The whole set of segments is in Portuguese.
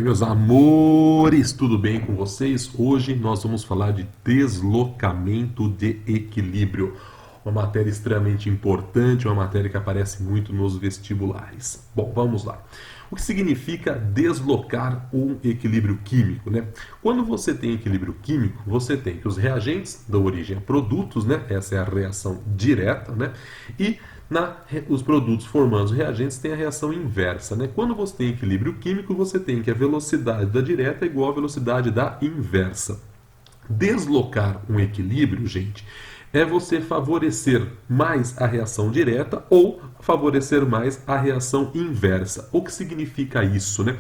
Oi, meus amores, tudo bem com vocês? Hoje nós vamos falar de deslocamento de equilíbrio. Uma matéria extremamente importante, uma matéria que aparece muito nos vestibulares. Bom, vamos lá. O que significa deslocar um equilíbrio químico, né? Quando você tem equilíbrio químico, você tem que os reagentes dão origem a produtos, né? Essa é a reação direta, né? E os produtos formando os reagentes têm a reação inversa, né? Quando você tem equilíbrio químico, você tem que a velocidade da direta é igual à velocidade da inversa. Deslocar um equilíbrio, gente, é você favorecer mais a reação direta ou favorecer mais a reação inversa. O que significa isso, né?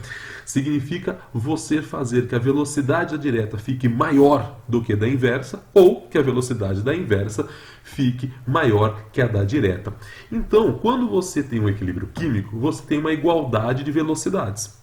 Significa você fazer que a velocidade da direta fique maior do que a da inversa ou que a velocidade da inversa fique maior que a da direta. Então, quando você tem um equilíbrio químico, você tem uma igualdade de velocidades.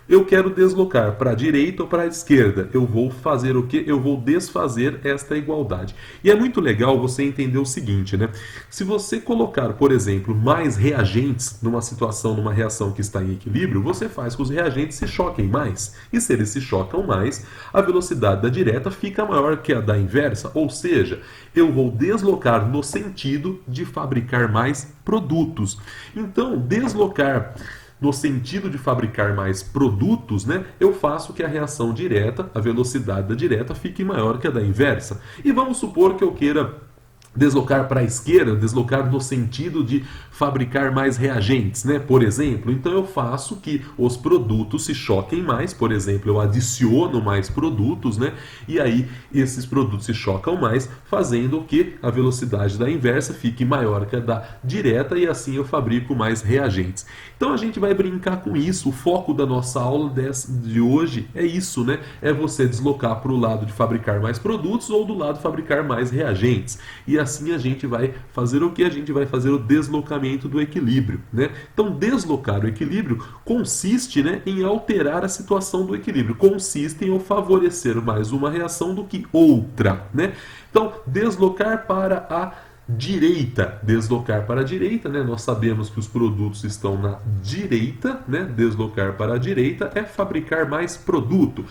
Eu quero deslocar para a direita ou para a esquerda. Eu vou fazer o quê? Eu vou desfazer esta igualdade. E é muito legal você entender o seguinte, né? Se você colocar, por exemplo, mais reagentes numa situação, numa reação que está em equilíbrio, você faz com que os reagentes se choquem mais. E se eles se chocam mais, a velocidade da direta fica maior que a da inversa. Ou seja, eu vou deslocar no sentido de fabricar mais produtos. Então, deslocar no sentido de fabricar mais produtos, né, eu faço que a reação direta, a velocidade da direta, fique maior que a da inversa. E vamos supor que eu queira deslocar para a esquerda, deslocar no sentido de fabricar mais reagentes, né? Por exemplo, então eu faço que os produtos se choquem mais, por exemplo, eu adiciono mais produtos, né? E aí esses produtos se chocam mais, fazendo que a velocidade da inversa fique maior que a da direta e assim eu fabrico mais reagentes. Então a gente vai brincar com isso. O foco da nossa aula de hoje é isso, né? É você deslocar para o lado de fabricar mais produtos ou do lado de fabricar mais reagentes. E assim a gente vai fazer o que? A gente vai fazer o deslocamento do equilíbrio, né? Então, deslocar o equilíbrio consiste, né, em alterar a situação do equilíbrio. Consiste em eu favorecer mais uma reação do que outra, né? Então, deslocar para a direita. Deslocar para a direita, né? Nós sabemos que os produtos estão na direita, né? Deslocar para a direita é fabricar mais produto.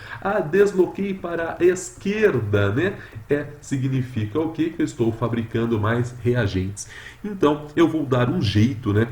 Desloquei para a esquerda, né? Significa o quê? Que eu estou fabricando mais reagentes. Então, eu vou dar um jeito, né,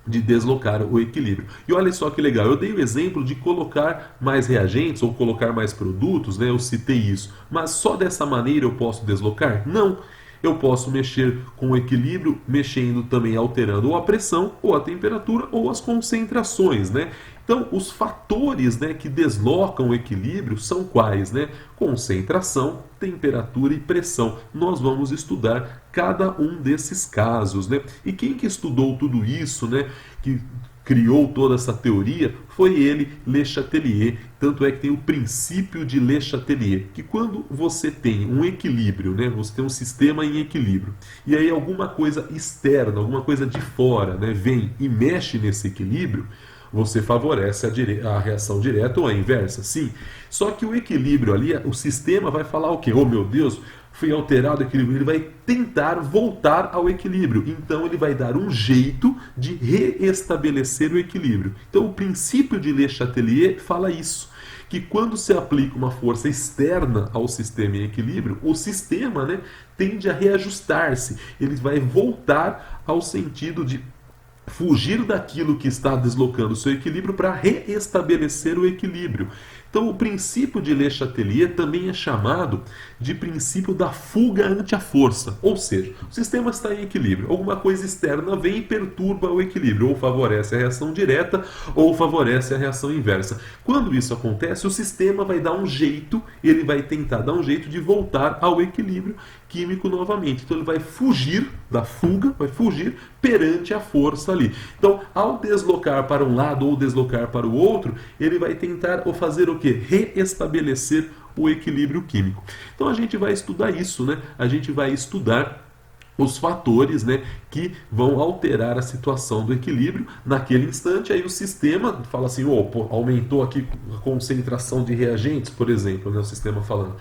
de deslocar o equilíbrio. E olha só que legal, eu dei o exemplo de colocar mais reagentes ou colocar mais produtos, né? Eu citei isso. Mas só dessa maneira eu posso deslocar? Não. Eu posso mexer com o equilíbrio, mexendo também, alterando ou a pressão, ou a temperatura, ou as concentrações, né? Então, os fatores, né, que deslocam o equilíbrio são quais, né? Concentração, temperatura e pressão. Nós vamos estudar cada um desses casos, né? E quem que estudou tudo isso, né? Que criou toda essa teoria foi ele, Le Chatelier. Tanto é que tem o princípio de Le Chatelier, que quando você tem um equilíbrio, né, você tem um sistema em equilíbrio, e aí alguma coisa externa, alguma coisa de fora, né, vem e mexe nesse equilíbrio, você favorece a reação direta ou a inversa, sim. Só que o equilíbrio ali, o sistema vai falar o quê? Oh, meu Deus, foi alterado o equilíbrio. Ele vai tentar voltar ao equilíbrio. Então, ele vai dar um jeito de reestabelecer o equilíbrio. Então, o princípio de Le Chatelier fala isso, que quando se aplica uma força externa ao sistema em equilíbrio, o sistema, né, tende a reajustar-se. Ele vai voltar ao sentido de fugir daquilo que está deslocando o seu equilíbrio para reestabelecer o equilíbrio. Então, o princípio de Le Chatelier também é chamado de princípio da fuga ante a força. Ou seja, o sistema está em equilíbrio. Alguma coisa externa vem e perturba o equilíbrio. Ou favorece a reação direta, ou favorece a reação inversa. Quando isso acontece, o sistema vai dar um jeito, ele vai tentar dar um jeito de voltar ao equilíbrio químico novamente. Então, ele vai fugir da fuga, vai fugir perante a força ali. Então, ao deslocar para um lado ou deslocar para o outro, ele vai tentar fazer o quê? Reestabelecer o equilíbrio químico. Então, a gente vai estudar isso, né? A gente vai estudar os fatores, né, que vão alterar a situação do equilíbrio naquele instante. Aí o sistema fala assim, aumentou aqui a concentração de reagentes, por exemplo, né, o sistema falando.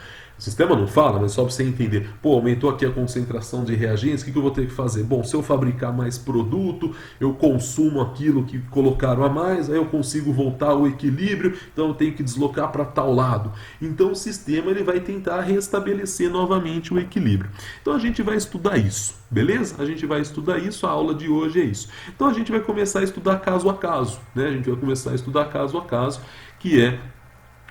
O sistema não fala, mas só para você entender. Pô, aumentou aqui a concentração de reagentes, o que eu vou ter que fazer? Bom, se eu fabricar mais produto, eu consumo aquilo que colocaram a mais, aí eu consigo voltar ao equilíbrio, então eu tenho que deslocar para tal lado. Então o sistema ele vai tentar restabelecer novamente o equilíbrio. Então a gente vai estudar isso, beleza? A gente vai estudar isso, a aula de hoje é isso. Então a gente vai começar a estudar caso a caso, né? A gente vai começar a estudar caso a caso, que é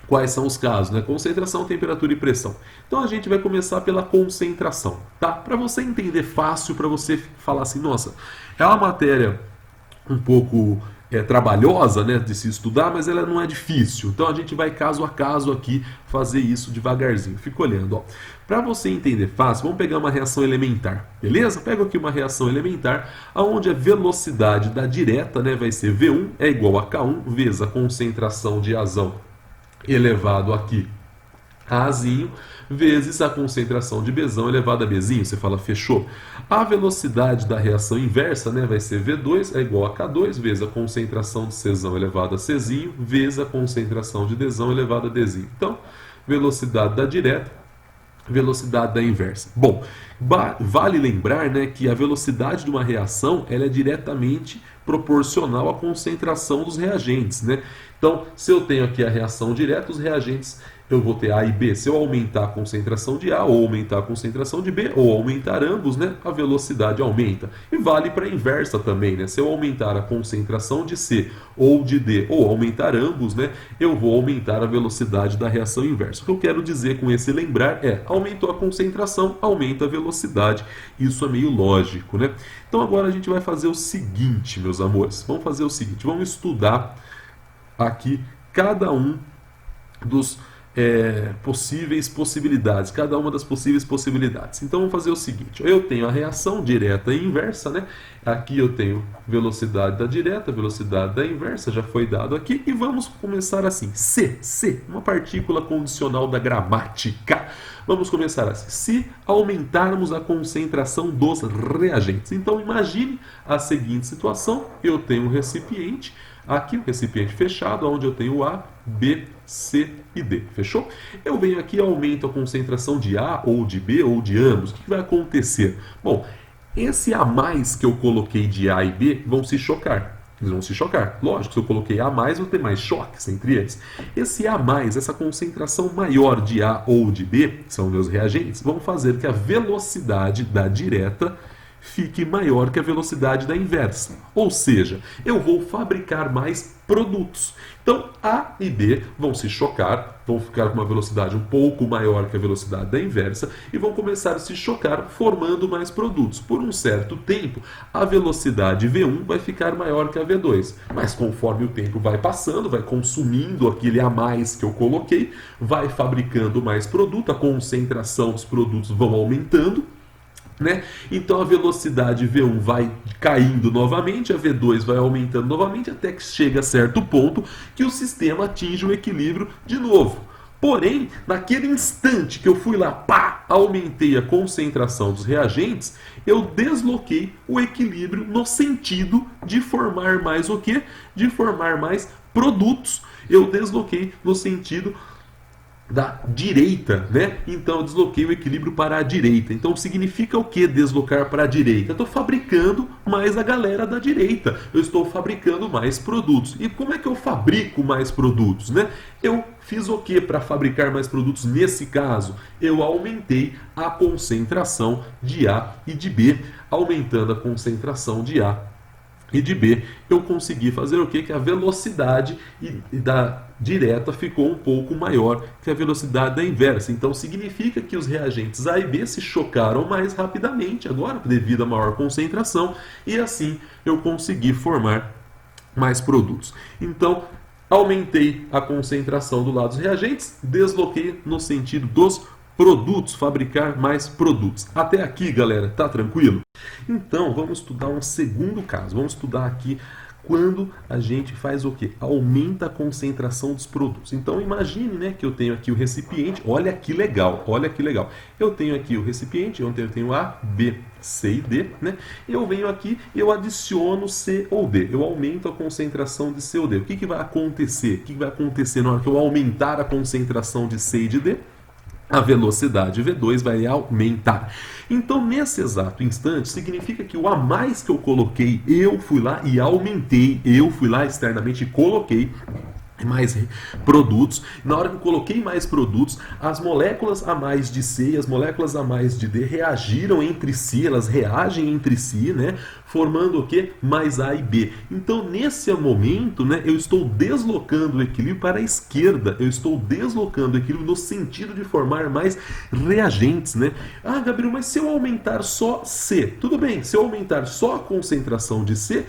quais são os casos, né? Concentração, temperatura e pressão. Então a gente vai começar pela concentração, tá? Para você entender fácil, para você falar assim, nossa, é uma matéria um pouco trabalhosa, né, de se estudar, mas ela não é difícil. Então a gente vai caso a caso aqui fazer isso devagarzinho. Fica olhando, ó. Para você entender fácil, vamos pegar uma reação elementar, beleza? Pego aqui uma reação elementar, onde a velocidade da direta, né, vai ser V1 é igual a K1 vezes a concentração de Azão elevado aqui a Azinho, vezes a concentração de Bzão elevado a Bzinho. Você fala, fechou. A velocidade da reação inversa, né, vai ser V2 é igual a K2 vezes a concentração de Czão elevado a Czinho, vezes a concentração de Dzão elevado a Dzinho. Então, velocidade da direta, velocidade da inversa. Bom, vale lembrar, né, que a velocidade de uma reação ela é diretamente proporcional à concentração dos reagentes, né? Então, se eu tenho aqui a reação direta, os reagentes eu vou ter A e B. Se eu aumentar a concentração de A, ou aumentar a concentração de B, ou aumentar ambos, né, a velocidade aumenta. E vale para a inversa também, né? Se eu aumentar a concentração de C ou de D, ou aumentar ambos, né, eu vou aumentar a velocidade da reação inversa. O que eu quero dizer com esse lembrar é, aumentou a concentração, aumenta a velocidade. Isso é meio lógico, né? Então agora a gente vai fazer o seguinte, meus amores. Vamos fazer o seguinte, vamos estudar aqui cada um dos possibilidades, cada uma das possíveis possibilidades. Então vamos fazer o seguinte, eu tenho a reação direta e inversa, né? Aqui eu tenho velocidade da direta, velocidade da inversa, já foi dado aqui, e vamos começar assim, C, uma partícula condicional da gramática. Vamos começar assim, se aumentarmos a concentração dos reagentes. Então imagine a seguinte situação, eu tenho um recipiente, aqui o recipiente fechado, onde eu tenho A, B, C e D. Fechou? Eu venho aqui e aumento a concentração de A ou de B ou de ambos. O que vai acontecer? Bom, esse A mais que eu coloquei de A e B vão se chocar. Eles vão se chocar. Lógico, se eu coloquei A mais, vou ter mais choques entre eles. Esse A mais, essa concentração maior de A ou de B, que são meus reagentes, vão fazer que a velocidade da direta fique maior que a velocidade da inversa. Ou seja, eu vou fabricar mais produtos. Então, A e B vão se chocar, vão ficar com uma velocidade um pouco maior que a velocidade da inversa e vão começar a se chocar, formando mais produtos. Por um certo tempo, a velocidade V1 vai ficar maior que a V2. Mas conforme o tempo vai passando, vai consumindo aquele a mais que eu coloquei, vai fabricando mais produto, a concentração dos produtos vão aumentando, né? Então a velocidade V1 vai caindo novamente, a V2 vai aumentando novamente, até que chega a certo ponto que o sistema atinge o equilíbrio de novo. Porém, naquele instante que eu fui lá, pá, aumentei a concentração dos reagentes, eu desloquei o equilíbrio no sentido de formar mais o quê? De formar mais produtos. Eu desloquei no sentido da direita, né? Então eu desloquei o equilíbrio para a direita. Então significa o que deslocar para a direita? Eu estou fabricando mais a galera da direita. Eu estou fabricando mais produtos. E como é que eu fabrico mais produtos, né? Eu fiz o que para fabricar mais produtos nesse caso? Eu aumentei a concentração de A e de B. Aumentando a concentração de A e de B, eu consegui fazer o quê? Que a velocidade da direta ficou um pouco maior que a velocidade da inversa. Então significa que os reagentes A e B se chocaram mais rapidamente agora, devido à maior concentração, e assim eu consegui formar mais produtos. Então, aumentei a concentração do lado dos reagentes, desloquei no sentido dos produtos, fabricar mais produtos. Até aqui, galera, tá tranquilo? Então, vamos estudar um segundo caso. Vamos estudar aqui quando a gente faz o quê? Aumenta a concentração dos produtos. Então, imagine, né, que eu tenho aqui o recipiente. Olha que legal, olha que legal. Eu tenho aqui o recipiente, onde eu tenho A, B, C e D, né? Eu venho aqui e eu adiciono C ou D. Eu aumento a concentração de C ou D. O que vai acontecer? O que vai acontecer na hora que eu aumentar a concentração de C e de D? a velocidade V2 vai aumentar. Então, nesse exato instante, significa que o a mais que eu coloquei, eu fui lá e aumentei, eu fui lá externamente e coloquei mais produtos. Na hora que eu coloquei mais produtos, as moléculas a mais de C e as moléculas a mais de D reagiram entre si, elas reagem entre si, né? Formando o que? Mais A e B. Então, nesse momento, né, eu estou deslocando o equilíbrio para a esquerda. Eu estou deslocando o equilíbrio no sentido de formar mais reagentes, né? Ah, Gabriel, mas se eu aumentar só C, tudo bem, se eu aumentar só a concentração de C,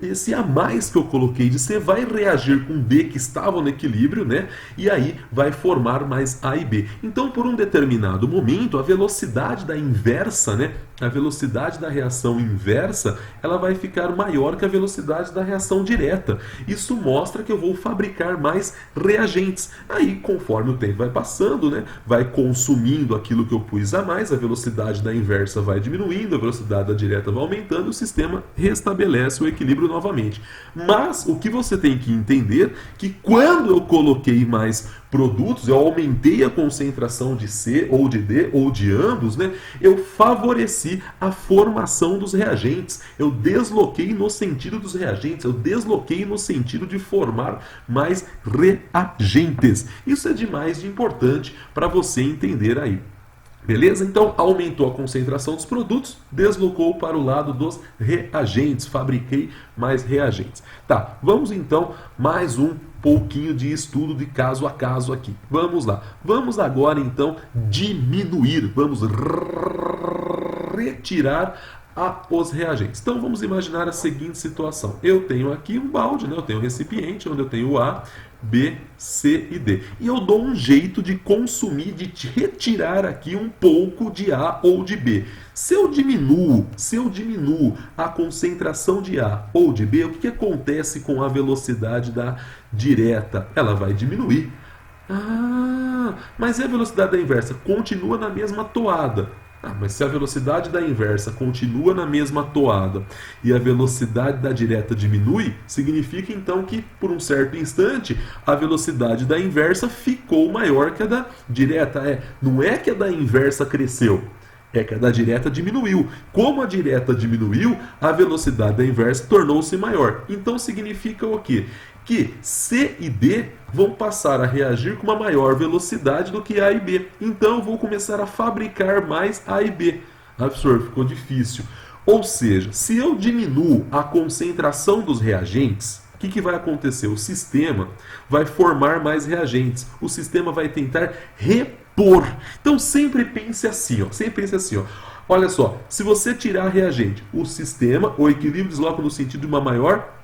esse a mais que eu coloquei de C vai reagir com D que estava no equilíbrio, né? E aí vai formar mais A e B. Então, por um determinado momento, a velocidade da inversa, né? A velocidade da reação inversa, ela vai ficar maior que a velocidade da reação direta. Isso mostra que eu vou fabricar mais reagentes. Aí, conforme o tempo vai passando, né? Vai consumindo aquilo que eu pus a mais, a velocidade da inversa vai diminuindo, a velocidade da direta vai aumentando, e o sistema restabelece o equilíbrio novamente. Mas o que você tem que entender que quando eu coloquei mais produtos, eu aumentei a concentração de C ou de D ou de ambos, né? Eu favoreci a formação dos reagentes. Eu desloquei no sentido dos reagentes, eu desloquei no sentido de formar mais reagentes. Isso é demais de importante para você entender aí. Beleza? Então, aumentou a concentração dos produtos, deslocou para o lado dos reagentes, fabriquei mais reagentes. Tá, vamos então mais um pouquinho de estudo de caso a caso aqui. Vamos lá. Vamos agora então diminuir, vamos retirar os reagentes. Então vamos imaginar a seguinte situação. Eu tenho aqui um balde, né? Eu tenho um recipiente onde eu tenho A, B, C e D. E eu dou um jeito de consumir, de retirar aqui um pouco de A ou de B. Se eu diminuo a concentração de A ou de B, o que acontece com a velocidade da direta? Ela vai diminuir. Ah, mas e a velocidade da inversa? Continua na mesma toada. Ah, mas se a velocidade da inversa continua na mesma toada e a velocidade da direta diminui, significa então que, por um certo instante, a velocidade da inversa ficou maior que a da direta. Não é que a da inversa cresceu, é que a da direta diminuiu. Como a direta diminuiu, a velocidade da inversa tornou-se maior. Então significa o quê? Que C e D vão passar a reagir com uma maior velocidade do que A e B. Então eu vou começar a fabricar mais A e B. Absurdo, ficou difícil. Ou seja, se eu diminuo a concentração dos reagentes, o que vai acontecer? O sistema vai formar mais reagentes. O sistema vai tentar repor. Então sempre pense assim, ó. Sempre pense assim, ó. Olha só, se você tirar reagente, o sistema, o equilíbrio desloca no sentido de uma maior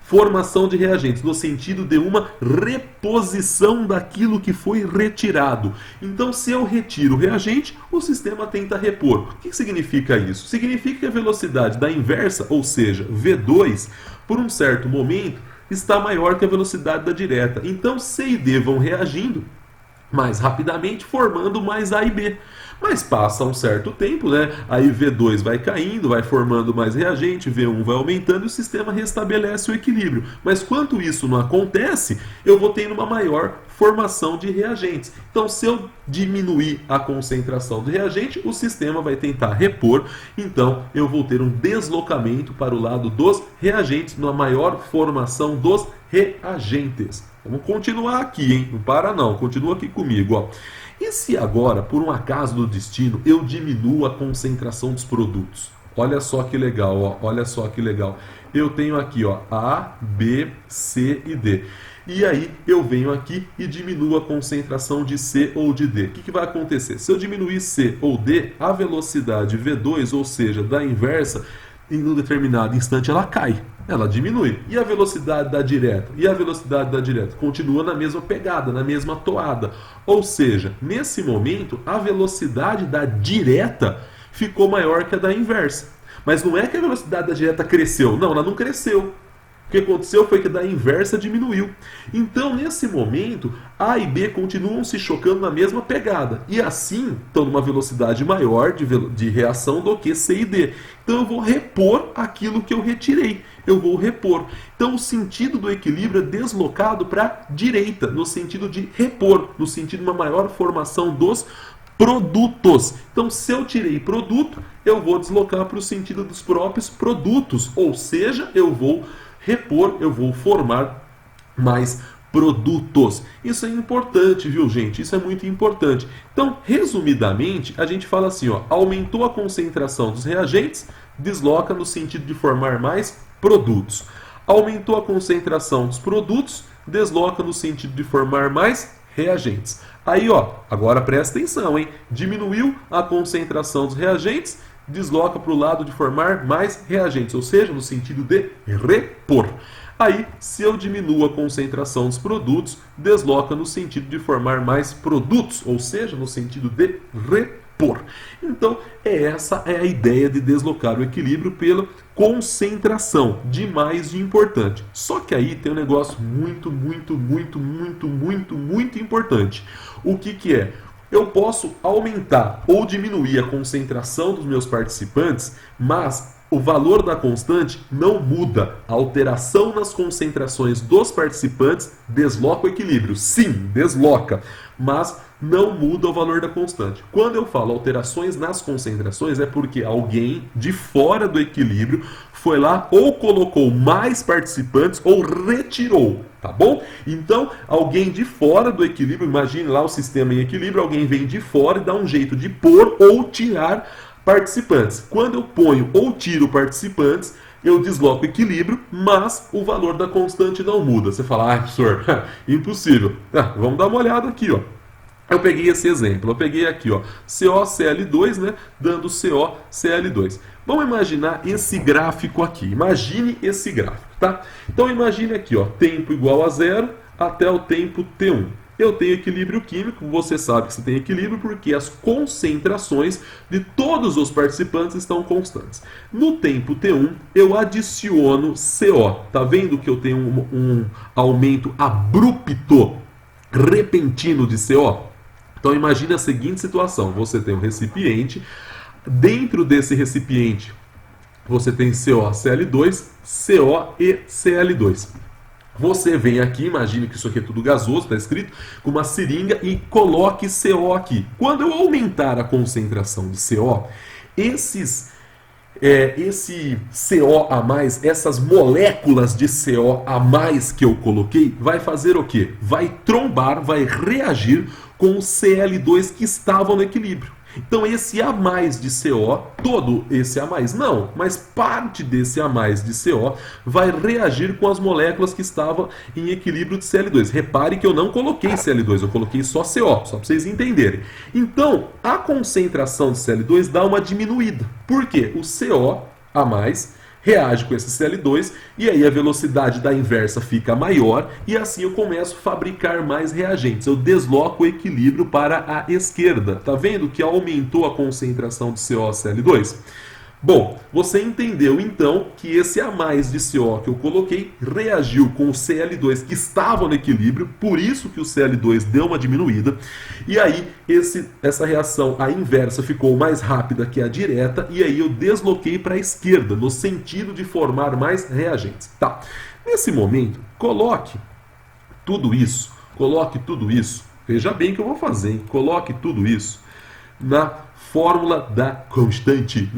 formação de reagentes, no sentido de uma reposição daquilo que foi retirado. Então, se eu retiro o reagente, o sistema tenta repor. O que significa isso? Significa que a velocidade da inversa, ou seja, V2, por um certo momento, está maior que a velocidade da direta. Então, C e D vão reagindo mais rapidamente, formando mais A e B. Mas passa um certo tempo, né? Aí V2 vai caindo, vai formando mais reagente, V1 vai aumentando e o sistema restabelece o equilíbrio. Mas quanto isso não acontece, eu vou tendo uma maior formação de reagentes. Então, se eu diminuir a concentração de reagente, o sistema vai tentar repor. Então, eu vou ter um deslocamento para o lado dos reagentes, numa maior formação dos reagentes. Vamos continuar aqui, hein? Não para não, continua aqui comigo, ó. E se agora, por um acaso do destino, eu diminuo a concentração dos produtos? Olha só que legal, ó. Olha só que legal. Eu tenho aqui, ó, A, B, C e D. E aí eu venho aqui e diminuo a concentração de C ou de D. O que vai acontecer? Se eu diminuir C ou D, a velocidade V2, ou seja, da inversa, em um determinado instante ela cai, ela diminui. E a velocidade da direta? E a velocidade da direta? Continua na mesma pegada, na mesma toada. Ou seja, nesse momento, a velocidade da direta ficou maior que a da inversa. Mas não é que a velocidade da direta cresceu. Não, ela não cresceu. O que aconteceu foi que da inversa diminuiu. Então, nesse momento, A e B continuam se chocando na mesma pegada. E assim, estão numa velocidade maior de reação do que C e D. Então, eu vou repor aquilo que eu retirei. Eu vou repor. Então, o sentido do equilíbrio é deslocado para a direita, no sentido de repor, no sentido de uma maior formação dos produtos. Então, se eu tirei produto, eu vou deslocar para o sentido dos próprios produtos. Ou seja, eu vou repor, eu vou formar mais produtos. Isso é importante, viu, gente? Isso é muito importante. Então, resumidamente, a gente fala assim, ó, aumentou a concentração dos reagentes, desloca no sentido de formar mais produtos. Aumentou a concentração dos produtos, desloca no sentido de formar mais reagentes. Aí, ó, agora presta atenção, hein? Diminuiu a concentração dos reagentes, desloca para o lado de formar mais reagentes, ou seja, no sentido de repor. Aí, se eu diminuo a concentração dos produtos, desloca no sentido de formar mais produtos, ou seja, no sentido de repor. Então, essa é a ideia de deslocar o equilíbrio pela concentração de mais de importante. Só que aí tem um negócio muito importante. O que é? Eu posso aumentar ou diminuir a concentração dos meus participantes, mas o valor da constante não muda. A alteração nas concentrações dos participantes desloca o equilíbrio. Sim, desloca, mas não muda o valor da constante. Quando eu falo alterações nas concentrações, é porque alguém de fora do equilíbrio foi lá ou colocou mais participantes ou retirou, tá bom? Então, alguém de fora do equilíbrio, imagine lá o sistema em equilíbrio, alguém vem de fora e dá um jeito de pôr ou tirar participantes. Quando eu ponho ou tiro participantes, eu desloco o equilíbrio, mas o valor da constante não muda. Você fala, professor, impossível. Vamos dar uma olhada aqui, ó. Eu peguei esse exemplo, eu peguei aqui, ó, CoCl2, né, dando CoCl2. Vamos imaginar esse gráfico aqui. Imagine esse gráfico, tá? Então imagine aqui, ó, tempo igual a 0 até o tempo T1. Eu tenho equilíbrio químico, você sabe que você tem equilíbrio porque as concentrações de todos os participantes estão constantes. No tempo T1, eu adiciono CO. Tá vendo que eu tenho um aumento abrupto, repentino de CO? Então imagine a seguinte situação, você tem um recipiente, dentro desse recipiente você tem CoCl2, CO e Cl2. Você vem aqui, imagine que isso aqui é tudo gasoso, está escrito, com uma seringa e coloque CO aqui. Quando eu aumentar a concentração de CO, esse CO a mais, essas moléculas de CO a mais que eu coloquei, vai fazer o quê? Vai trombar, vai reagir com os Cl2 que estavam no equilíbrio. Então esse A mais de CO, todo esse A mais não, mas parte desse A mais de CO vai reagir com as moléculas que estavam em equilíbrio de Cl2. Repare que eu não coloquei Cl2, eu coloquei só CO, só para vocês entenderem. Então a concentração de Cl2 dá uma diminuída. Por quê? O CO a mais reage com esse Cl2 e aí a velocidade da inversa fica maior e assim eu começo a fabricar mais reagentes. Eu desloco o equilíbrio para a esquerda. Tá vendo que aumentou a concentração de CoCl2? Bom, você entendeu então que esse A mais de CO que eu coloquei reagiu com o Cl2 que estava no equilíbrio, por isso que o Cl2 deu uma diminuída, e aí essa reação, a inversa, ficou mais rápida que a direta, e aí eu desloquei para a esquerda, no sentido de formar mais reagentes. Tá. Nesse momento, coloque tudo isso, veja bem o que eu vou fazer, hein? Coloque tudo isso na fórmula da constante.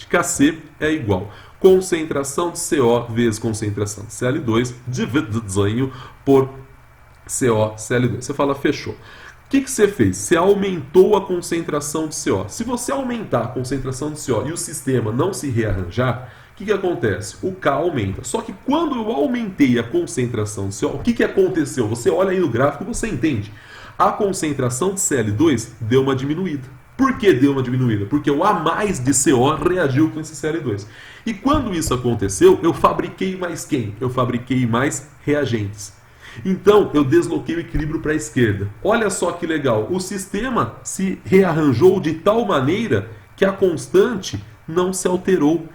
Kc é igual concentração de CO vezes concentração de Cl2 dividido por CoCl2. Você fala, fechou. O que você fez? Você aumentou a concentração de CO. Se você aumentar a concentração de CO e o sistema não se rearranjar, o que acontece? O K aumenta. Só que quando eu aumentei a concentração de CO, o que aconteceu? Você olha aí no gráfico e você entende. A concentração de Cl2 deu uma diminuída. Por que deu uma diminuída? Porque o A mais de CO reagiu com esse Cl2. E quando isso aconteceu, eu fabriquei mais quem? Eu fabriquei mais reagentes. Então, eu desloquei o equilíbrio para a esquerda. Olha só que legal. O sistema se rearranjou de tal maneira que a constante não se alterou.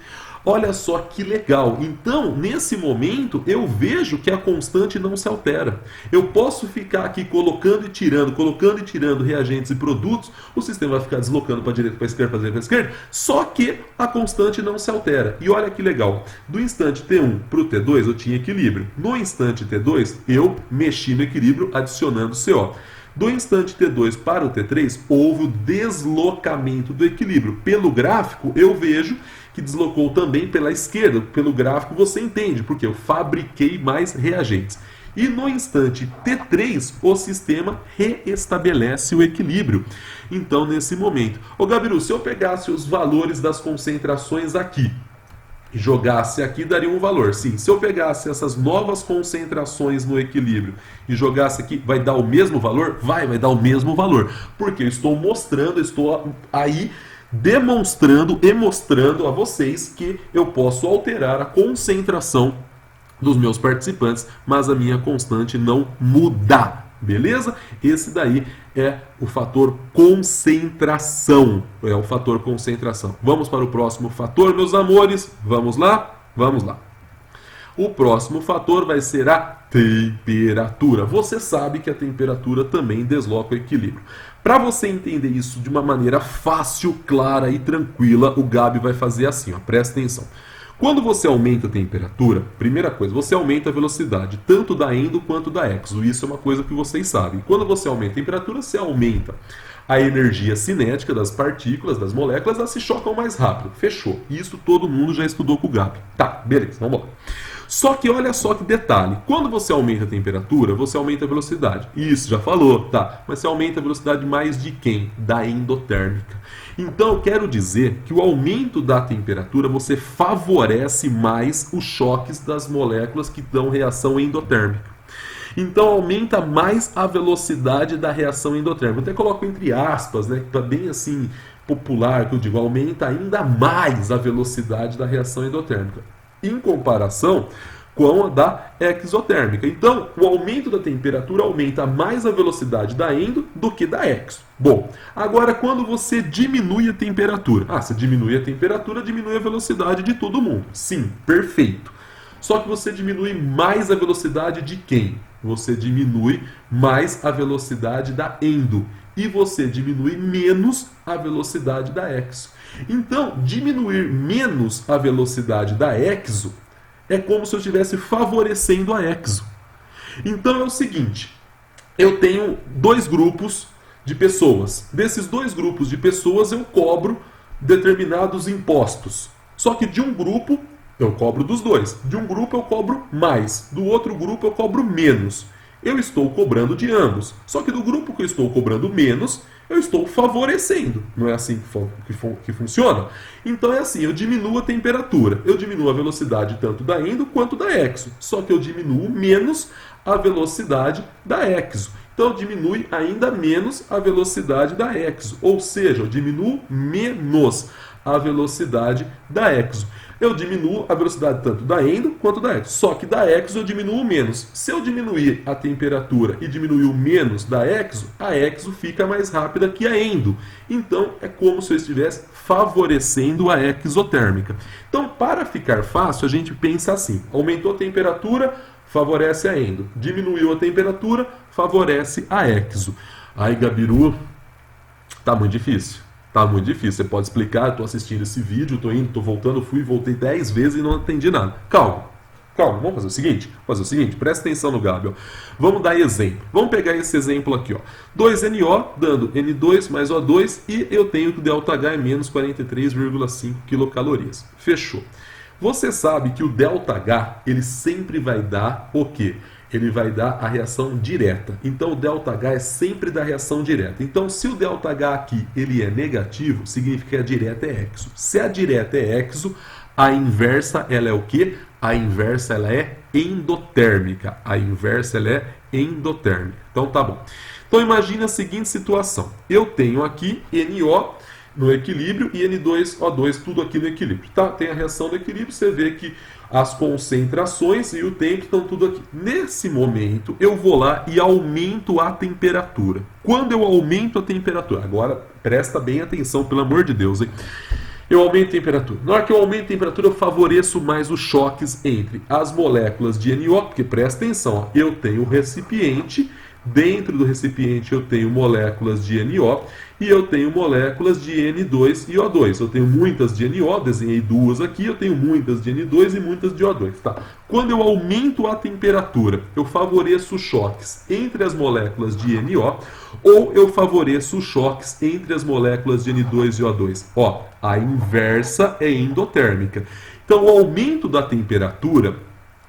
Olha só que legal. Então, nesse momento, eu vejo que a constante não se altera. Eu posso ficar aqui colocando e tirando reagentes e produtos, o sistema vai ficar deslocando para a direita, para a esquerda, para a direita, para a esquerda, só que a constante não se altera. E olha que legal. Do instante T1 para o T2, eu tinha equilíbrio. No instante T2, eu mexi no equilíbrio adicionando CO. Do instante T2 para o T3, houve o deslocamento do equilíbrio. Pelo gráfico, eu vejo que deslocou também pela esquerda. Pelo gráfico, você entende, porque eu fabriquei mais reagentes. E no instante T3, o sistema reestabelece o equilíbrio. Então, nesse momento... Ô, Gabiru, se eu pegasse os valores das concentrações aqui, jogasse aqui, daria um valor. Sim, se eu pegasse essas novas concentrações no equilíbrio e jogasse aqui, vai dar o mesmo valor? Vai dar o mesmo valor. Porque eu estou mostrando, estou aí demonstrando e mostrando a vocês que eu posso alterar a concentração dos meus participantes, mas a minha constante não muda. Beleza? Esse daí é o fator concentração. É o fator concentração. Vamos para o próximo fator, meus amores. Vamos lá? Vamos lá. O próximo fator vai ser a temperatura. Você sabe que a temperatura também desloca o equilíbrio. Para você entender isso de uma maneira fácil, clara e tranquila, o Gabi vai fazer assim, ó, presta atenção. Quando você aumenta a temperatura, primeira coisa, você aumenta a velocidade, tanto da endo quanto da exo. Isso é uma coisa que vocês sabem. Quando você aumenta a temperatura, você aumenta a energia cinética das partículas, das moléculas, elas se chocam mais rápido. Fechou. Isso todo mundo já estudou com o Gabi. Tá, beleza, vamos lá. Só que olha só que detalhe, quando você aumenta a temperatura, você aumenta a velocidade. Isso, já falou, tá. Mas você aumenta a velocidade mais de quem? Da endotérmica. Então eu quero dizer que o aumento da temperatura, você favorece mais os choques das moléculas que dão reação endotérmica. Então aumenta mais a velocidade da reação endotérmica. Eu até coloco entre aspas, né, que tá bem assim popular, que eu digo, aumenta ainda mais a velocidade da reação endotérmica, em comparação com a da exotérmica. Então, o aumento da temperatura aumenta mais a velocidade da endo do que da exo. Bom, agora quando você diminui a temperatura, se diminui a temperatura, diminui a velocidade de todo mundo. Sim, perfeito. Só que você diminui mais a velocidade de quem? Você diminui mais a velocidade da endo. E você diminui menos a velocidade da exo. Então, diminuir menos a velocidade da exo é como se eu estivesse favorecendo a exo. Então é o seguinte, eu tenho dois grupos de pessoas. Desses dois grupos de pessoas eu cobro determinados impostos. Só que de um grupo eu cobro dos dois. De um grupo eu cobro mais, do outro grupo eu cobro menos. Eu estou cobrando de ambos. Só que do grupo que eu estou cobrando menos, eu estou favorecendo. Não é assim que funciona? Então é assim, eu diminuo a temperatura, eu diminuo a velocidade tanto da endo quanto da exo. Só que eu diminuo menos a velocidade da exo. Então diminui ainda menos a velocidade da exo. Ou seja, eu diminuo menos a velocidade da exo. Eu diminuo a velocidade tanto da endo quanto da exo. Só que da exo eu diminuo menos. Se eu diminuir a temperatura e diminuir o menos da exo, a exo fica mais rápida que a endo. Então é como se eu estivesse favorecendo a exotérmica. Então, para ficar fácil, a gente pensa assim: aumentou a temperatura, favorece a endo. Diminuiu a temperatura, favorece a exo. Aí, Gabiru, tá muito difícil. Tá muito difícil, você pode explicar, estou assistindo esse vídeo, estou indo, estou voltando, fui e voltei 10 vezes e não entendi nada. Calma, vamos fazer o seguinte, presta atenção no Gabi, ó. Vamos dar exemplo, vamos pegar esse exemplo aqui, ó. 2NO dando N2 mais O2 e eu tenho que o ΔH é menos 43,5 quilocalorias. Fechou. Você sabe que o ΔH, ele sempre vai dar o quê? Ele vai dar a reação direta. Então o ΔH é sempre da reação direta. Então se o ΔH aqui ele é negativo, significa que a direta é exo. Se a direta é exo, a inversa ela é o quê? A inversa ela é endotérmica. A inversa ela é endotérmica. Então tá bom. Então imagine a seguinte situação. Eu tenho aqui NO no equilíbrio e N2O2 tudo aqui no equilíbrio. Tá? Tem a reação do equilíbrio, você vê que as concentrações e o tempo estão tudo aqui. Nesse momento, eu vou lá e aumento a temperatura. Quando eu aumento a temperatura, agora presta bem atenção, pelo amor de Deus, hein? Eu aumento a temperatura. Na hora que eu aumento a temperatura, eu favoreço mais os choques entre as moléculas de NO, porque presta atenção, ó, eu tenho o recipiente, dentro do recipiente eu tenho moléculas de NO e eu tenho moléculas de N2 e O2. Eu tenho muitas de NO, desenhei duas aqui, eu tenho muitas de N2 e muitas de O2. Tá? Quando eu aumento a temperatura, eu favoreço os choques entre as moléculas de NO ou eu favoreço os choques entre as moléculas de N2 e O2. Ó, a inversa é endotérmica. Então, o aumento da temperatura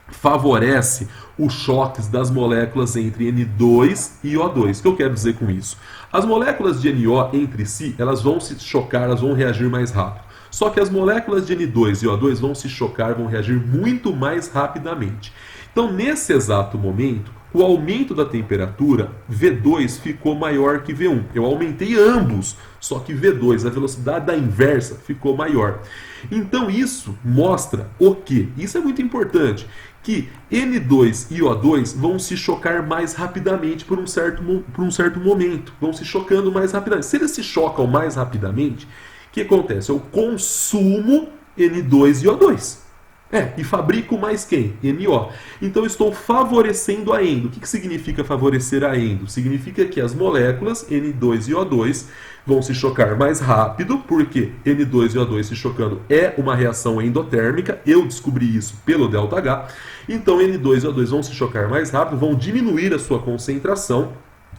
favorece os choques das moléculas entre N2 e O2. O que eu quero dizer com isso? As moléculas de NO entre si, elas vão se chocar, elas vão reagir mais rápido. Só que as moléculas de N2 e O2 vão se chocar, vão reagir muito mais rapidamente. Então, nesse exato momento, o aumento da temperatura, V2 ficou maior que V1. Eu aumentei ambos, só que V2, a velocidade da inversa, ficou maior. Então isso mostra o quê? Isso é muito importante, que N2 e O2 vão se chocar mais rapidamente por um certo momento. Vão se chocando mais rapidamente. Se eles se chocam mais rapidamente, o que acontece? Eu consumo N2 e O2. E fabrico mais quem? NO. Então eu estou favorecendo a endo. O que significa favorecer a endo? Significa que as moléculas N2 e O2 vão se chocar mais rápido, porque N2 e O2 se chocando é uma reação endotérmica. Eu descobri isso pelo ΔH. Então N2 e O2 vão se chocar mais rápido, vão diminuir a sua concentração.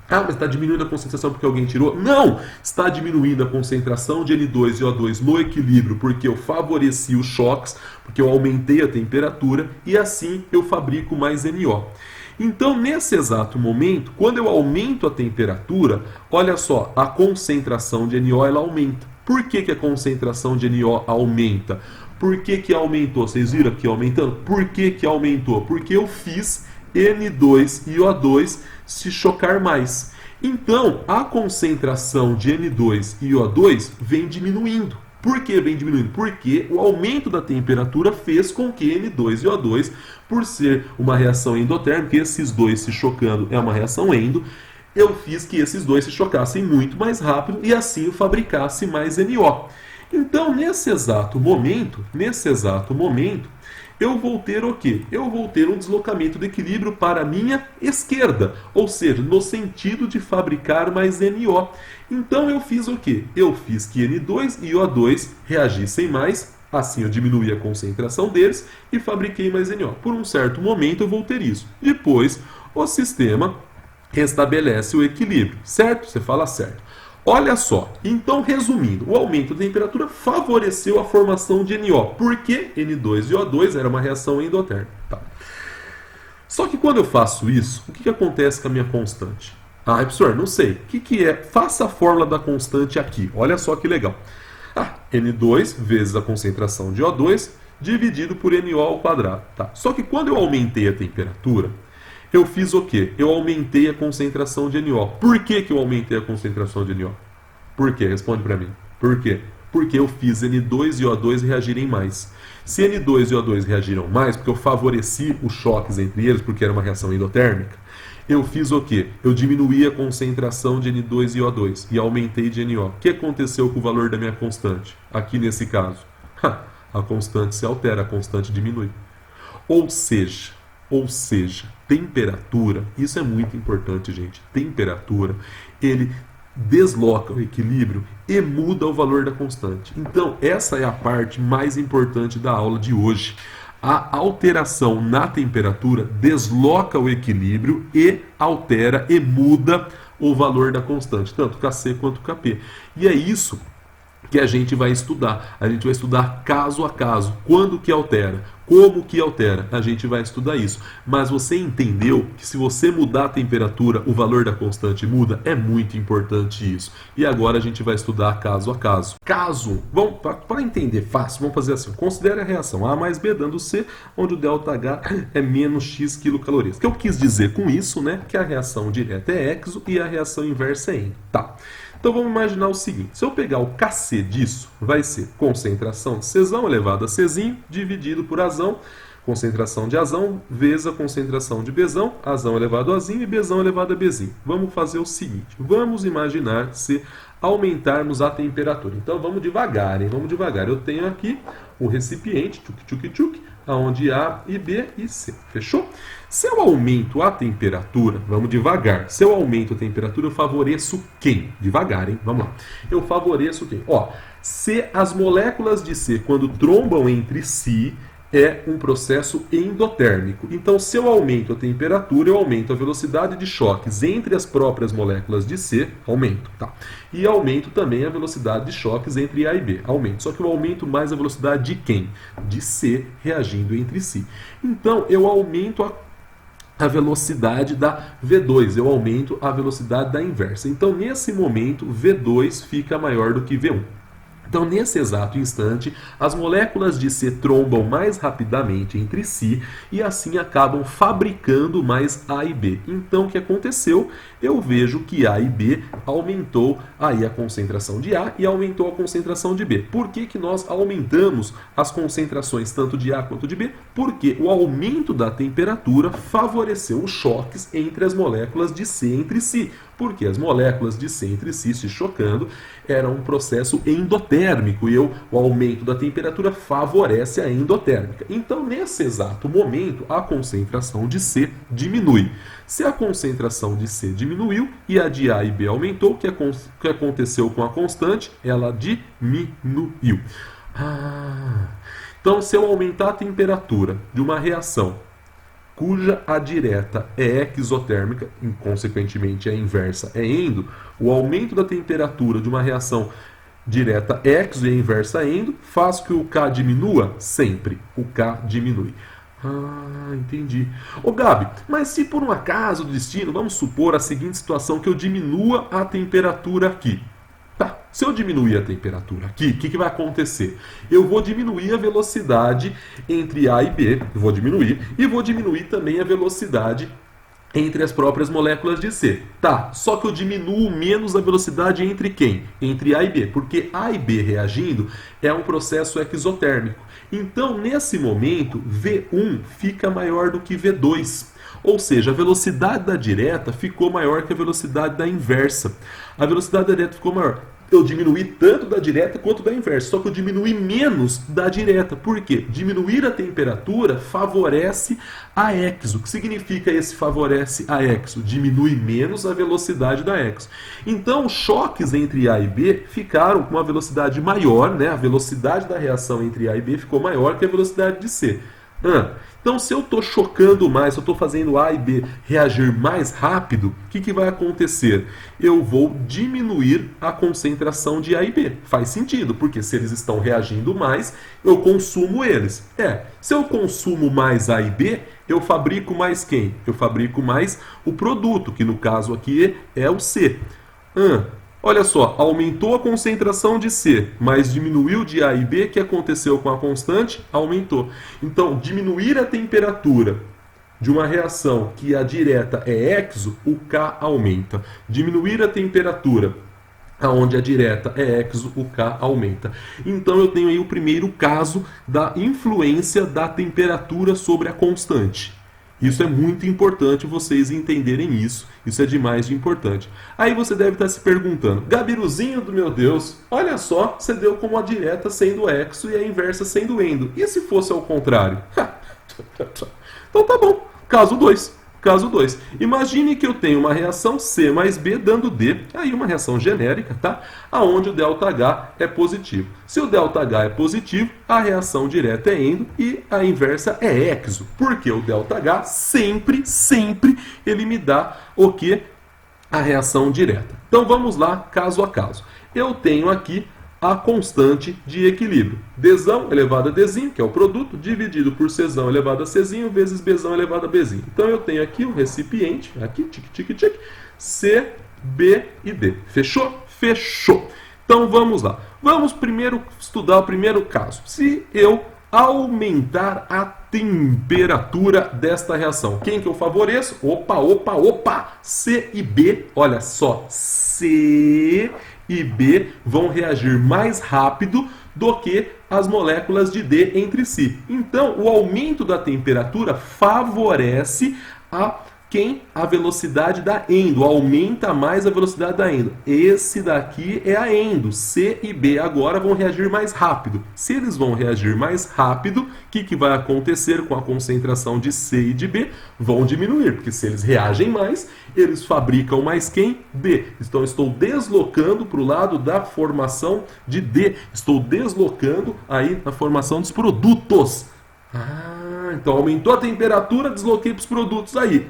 Ah, mas está diminuindo a concentração porque alguém tirou? Não! Está diminuindo a concentração de N2 e O2 no equilíbrio porque eu favoreci os choques, porque eu aumentei a temperatura e assim eu fabrico mais NO. Então, nesse exato momento, quando eu aumento a temperatura, olha só, a concentração de NO ela aumenta. Por que a concentração de NO aumenta? Por que aumentou? Vocês viram aqui aumentando? Por que aumentou? Porque eu fiz N2 e O2 se chocar mais. Então, a concentração de N2 e O2 vem diminuindo. Por que vem diminuindo? Porque o aumento da temperatura fez com que N2 e O2, por ser uma reação endotérmica, esses dois se chocando é uma reação endo, eu fiz que esses dois se chocassem muito mais rápido e assim eu fabricasse mais NO. Então, nesse exato momento, eu vou ter o quê? Eu vou ter um deslocamento de equilíbrio para a minha esquerda, ou seja, no sentido de fabricar mais NO. Então eu fiz o quê? Eu fiz que N2 e O2 reagissem mais, assim eu diminuí a concentração deles e fabriquei mais NO. Por um certo momento eu vou ter isso. Depois o sistema restabelece o equilíbrio, certo? Você fala certo. Olha só, então resumindo, o aumento da temperatura favoreceu a formação de NO, porque N2 e O2 era uma reação endotérmica. Tá. Só que quando eu faço isso, o que acontece com a minha constante? Ah, professor, não sei. O que é? Faça a fórmula da constante aqui. Olha só que legal. N2 vezes a concentração de O2 dividido por NO ao quadrado. Tá. Só que quando eu aumentei a temperatura, eu fiz o quê? Eu aumentei a concentração de NO. Por que eu aumentei a concentração de NO? Por quê? Responde para mim. Por quê? Porque eu fiz N2 e O2 reagirem mais. Se N2 e O2 reagiram mais, porque eu favoreci os choques entre eles, porque era uma reação endotérmica, eu fiz o quê? Eu diminuí a concentração de N2 e O2 e aumentei de NO. O que aconteceu com o valor da minha constante? Aqui nesse caso, a constante se altera, a constante diminui. Ou seja, temperatura, isso é muito importante, gente. Temperatura, ele desloca o equilíbrio e muda o valor da constante. Então, essa é a parte mais importante da aula de hoje. A alteração na temperatura desloca o equilíbrio e altera e muda o valor da constante, tanto Kc quanto Kp. E é isso que a gente vai estudar. A gente vai estudar caso a caso. Quando que altera? Como que altera? A gente vai estudar isso. Mas você entendeu que se você mudar a temperatura, o valor da constante muda? É muito importante isso. E agora a gente vai estudar caso a caso. Caso, para entender fácil, vamos fazer assim. Considere a reação A mais B dando C, onde o ΔH é menos X quilocalorias. O que eu quis dizer com isso, né? Que a reação direta é exo e a reação inversa é N. Tá. Então vamos imaginar o seguinte, se eu pegar o Kc disso, vai ser concentração de Czão elevado a Czinho, dividido por Azão, Concentração de Azão vezes a concentração de Bzão, Azão elevado a Zinho e Bzão elevado a Bzinho. Vamos fazer o seguinte, vamos imaginar se aumentarmos a temperatura. Então vamos devagar, hein? Vamos devagar. Eu tenho aqui o recipiente, tchuk, onde A e B e C. Fechou? Se eu aumento a temperatura, vamos devagar. Se eu aumento a temperatura, eu favoreço quem? Devagar, hein? Vamos lá. Eu favoreço quem? Ó, se as moléculas de C, quando trombam entre si, é um processo endotérmico. Então, se eu aumento a temperatura, eu aumento a velocidade de choques entre as próprias moléculas de C, aumento, tá? E aumento também a velocidade de choques entre A e B, aumento. Só que eu aumento mais a velocidade de quem? De C reagindo entre si. Então, eu aumento a velocidade da V2, eu aumento a velocidade da inversa. Então, nesse momento, V2 fica maior do que V1. Então, nesse exato instante, as moléculas de C trombam mais rapidamente entre si e assim acabam fabricando mais A e B. Então, o que aconteceu? Eu vejo que A e B aumentou aí a concentração de A e aumentou a concentração de B. Por que que nós aumentamos as concentrações tanto de A quanto de B? Porque o aumento da temperatura favoreceu os choques entre as moléculas de C entre si. Porque as moléculas de C entre si se chocando era um processo endotérmico e o aumento da temperatura favorece a endotérmica. Então, nesse exato momento, a concentração de C diminui. Se a concentração de C diminuiu e a de A e B aumentou, o que aconteceu com a constante? Ela diminuiu. Então, se eu aumentar a temperatura de uma reação cuja a direta é exotérmica, e consequentemente a inversa é endo, o aumento da temperatura de uma reação direta exo e a inversa endo faz que o K diminua? Sempre. O K diminui. Entendi. Ô Gabi, mas se por um acaso do destino, vamos supor a seguinte situação, que eu diminua a temperatura aqui. Tá, se eu diminuir a temperatura aqui, o que vai acontecer? Eu vou diminuir a velocidade entre A e B, vou diminuir também a velocidade entre as próprias moléculas de C. Tá, só que eu diminuo menos a velocidade entre quem? Entre A e B, porque A e B reagindo é um processo exotérmico. Então, nesse momento, V1 fica maior do que V2. Ou seja, a velocidade da direta ficou maior que a velocidade da inversa. A velocidade da direta ficou maior. Eu diminuí tanto da direta quanto da inversa, só que eu diminui menos da direta. Por quê? Diminuir a temperatura favorece a exo. O que significa esse favorece a exo? Diminui menos a velocidade da exo. Então, os choques entre A e B ficaram com uma velocidade maior, né? A velocidade da reação entre A e B ficou maior que a velocidade de C. Então, se eu estou chocando mais, se eu estou fazendo A e B reagir mais rápido, o que vai acontecer? Eu vou diminuir a concentração de A e B. Faz sentido, porque se eles estão reagindo mais, eu consumo eles. Se eu consumo mais A e B, eu fabrico mais quem? Eu fabrico mais o produto, que no caso aqui é o C. Olha só, aumentou a concentração de C, mas diminuiu de A e B, o que aconteceu com a constante? Aumentou. Então, diminuir a temperatura de uma reação que a direta é exo, o K aumenta. Diminuir a temperatura onde a direta é exo, o K aumenta. Então, eu tenho aí o primeiro caso da influência da temperatura sobre a constante. Isso é muito importante vocês entenderem isso. Isso é demais de importante. Aí você deve estar se perguntando, Gabiruzinho do meu Deus, olha só, você deu como a direta sendo exo e a inversa sendo endo. E se fosse ao contrário? Então tá bom. Caso 2. Caso 2. Imagine que eu tenho uma reação C mais B dando D, aí uma reação genérica, tá? Aonde o ΔH é positivo. Se o ΔH é positivo, a reação direta é endo e a inversa é exo. Porque o ΔH sempre, ele me dá o que? A reação direta. Então vamos lá, caso a caso. Eu tenho aqui a constante de equilíbrio. Dzão elevado a Dzinho, que é o produto, dividido por Czão elevado a Czinho, vezes Bzão elevado a Bzinho. Então eu tenho aqui o recipiente, aqui, C, B e D. Fechou? Fechou. Então vamos lá. Vamos primeiro estudar o primeiro caso. Se eu aumentar a temperatura desta reação, quem que eu favoreço? Opa! C e B, olha só, C e B vão reagir mais rápido do que as moléculas de D entre si. Então, o aumento da temperatura favorece a velocidade da endo, aumenta mais a velocidade da endo. Esse daqui é a endo. C e B agora vão reagir mais rápido. Se eles vão reagir mais rápido, o que vai acontecer com a concentração de C e de B? Vão diminuir, porque se eles reagem mais, eles fabricam mais quem? D. Então, estou deslocando para o lado da formação de D. Estou deslocando aí na formação dos produtos. Então aumentou a temperatura, desloquei para os produtos aí.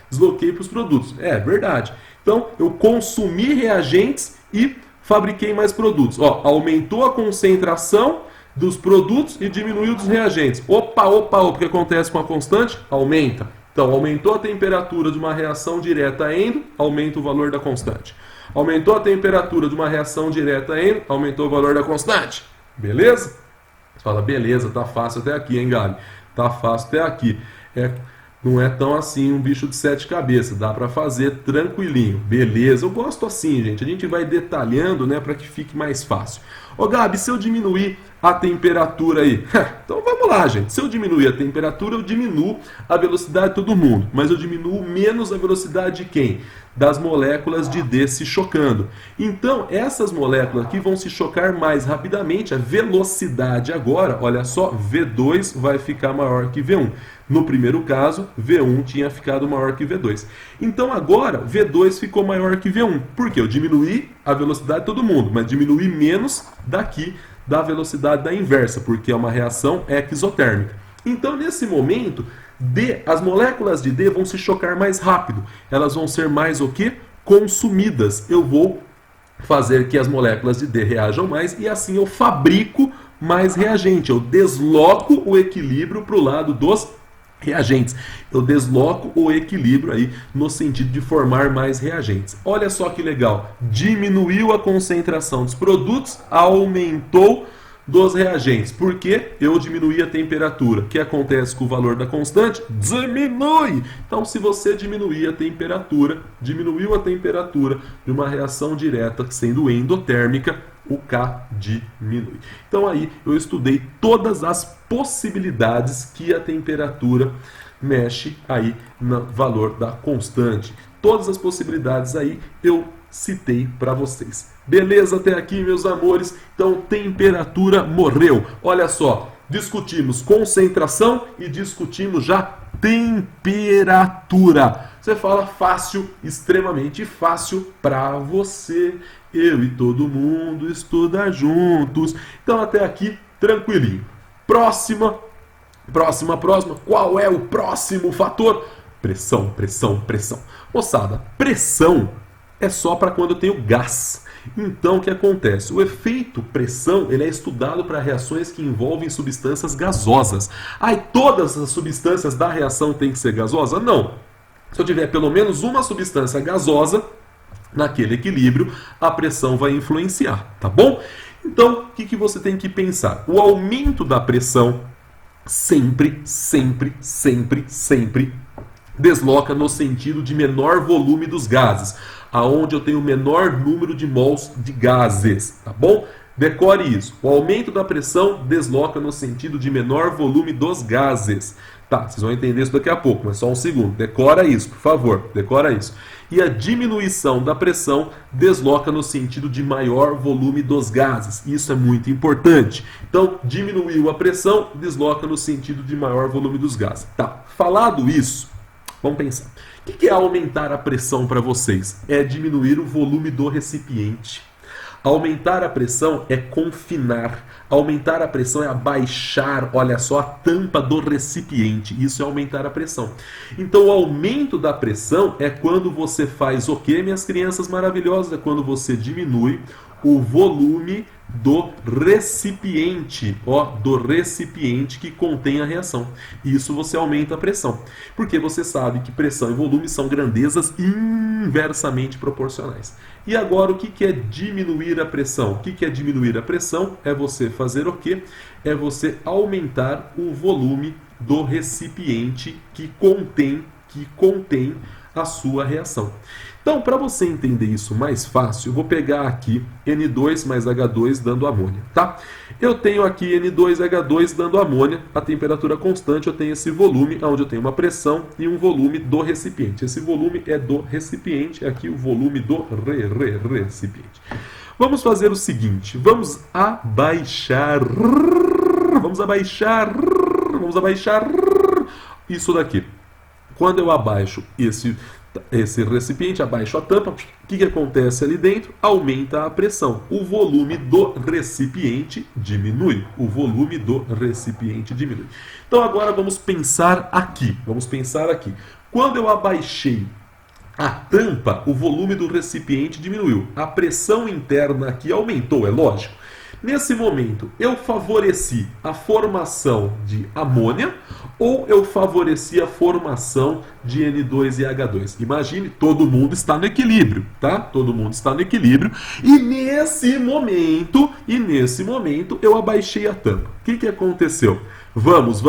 Desloquei para os produtos. É verdade. Então eu consumi reagentes e fabriquei mais produtos. Aumentou a concentração dos produtos e diminuiu dos reagentes. Opa, o que acontece com a constante? Aumenta. Então aumentou a temperatura de uma reação direta endo, aumenta o valor da constante. Aumentou a temperatura de uma reação direta endo, aumentou o valor da constante. Beleza? Você fala, beleza, tá fácil até aqui, hein, Gabi? Tá fácil até aqui. Não é tão assim um bicho de 7 cabeças, dá para fazer tranquilinho. Beleza, eu gosto assim, gente. A gente vai detalhando, né, para que fique mais fácil. Ô, Gabi, se eu diminuir a temperatura aí? Então vamos lá, gente. Se eu diminuir a temperatura, eu diminuo a velocidade de todo mundo. Mas eu diminuo menos a velocidade de quem? Das moléculas de D se chocando. Então, essas moléculas aqui vão se chocar mais rapidamente. A velocidade agora, olha só, V2 vai ficar maior que V1. No primeiro caso, V1 tinha ficado maior que V2. Então, agora, V2 ficou maior que V1. Por quê? Eu diminuí a velocidade de todo mundo, mas diminuí menos daqui da velocidade da inversa, porque é uma reação exotérmica. Então, nesse momento, as moléculas de D vão se chocar mais rápido. Elas vão ser mais o quê? Consumidas. Eu vou fazer que as moléculas de D reajam mais e assim eu fabrico mais reagente. Eu desloco o equilíbrio para o lado dos reagentes. Eu desloco o equilíbrio aí no sentido de formar mais reagentes. Olha só que legal. Diminuiu a concentração dos produtos, aumentou dos reagentes. Por quê? Eu diminuí a temperatura. O que acontece com o valor da constante? Diminui! Então, se você diminuir a temperatura, diminuiu a temperatura de uma reação direta sendo endotérmica, o K diminui. Então, aí eu estudei todas as possibilidades que a temperatura mexe aí no valor da constante. Todas as possibilidades aí eu citei para vocês. Beleza até aqui, meus amores? Então, temperatura morreu. Olha só, discutimos concentração e discutimos já temperatura. Você fala fácil, extremamente fácil para você. Eu e todo mundo estudar juntos. Então, até aqui, tranquilinho. Próxima. Qual é o próximo fator? Pressão. Moçada, pressão é só para quando eu tenho gás. Então, o que acontece? O efeito pressão ele é estudado para reações que envolvem substâncias gasosas. Todas as substâncias da reação têm que ser gasosa? Não. Se eu tiver pelo menos uma substância gasosa, naquele equilíbrio, a pressão vai influenciar, tá bom? Então, o que você tem que pensar? O aumento da pressão sempre desloca no sentido de menor volume dos gases, aonde eu tenho menor número de mols de gases, tá bom? Decore isso. O aumento da pressão desloca no sentido de menor volume dos gases. Tá, vocês vão entender isso daqui a pouco, mas só um segundo. Decora isso, por favor. Decora isso. E a diminuição da pressão desloca no sentido de maior volume dos gases. Isso é muito importante. Então, diminuiu a pressão, desloca no sentido de maior volume dos gases. Tá, falado isso, vamos pensar. O que é aumentar a pressão para vocês? É diminuir o volume do recipiente. Aumentar a pressão é confinar. Aumentar a pressão é abaixar, olha só, a tampa do recipiente. Isso é aumentar a pressão. Então, o aumento da pressão é quando você faz o quê, minhas crianças maravilhosas? É quando você diminui o volume do recipiente, do recipiente que contém a reação. Isso você aumenta a pressão, porque você sabe que pressão e volume são grandezas inversamente proporcionais. E agora, o que é diminuir a pressão? O que é diminuir a pressão? É você fazer o quê? É você aumentar o volume do recipiente que contém a sua reação. Então, para você entender isso mais fácil, eu vou pegar aqui N2 mais H2 dando amônia, tá? Eu tenho aqui N2H2 dando amônia, a temperatura constante, eu tenho esse volume, onde eu tenho uma pressão e um volume do recipiente. Esse volume é do recipiente, aqui o volume do recipiente. Vamos fazer o seguinte, vamos abaixar isso daqui. Quando eu abaixo esse recipiente, abaixo a tampa, o que acontece ali dentro? Aumenta a pressão. O volume do recipiente diminui. Então agora vamos pensar aqui. Quando eu abaixei a tampa, o volume do recipiente diminuiu. A pressão interna aqui aumentou, é lógico. Nesse momento, eu favoreci a formação de amônia ou eu favoreci a formação de N2 e H2? Imagine, todo mundo está no equilíbrio, tá? Todo mundo está no equilíbrio. E nesse momento, eu abaixei a tampa. O que aconteceu? Vamos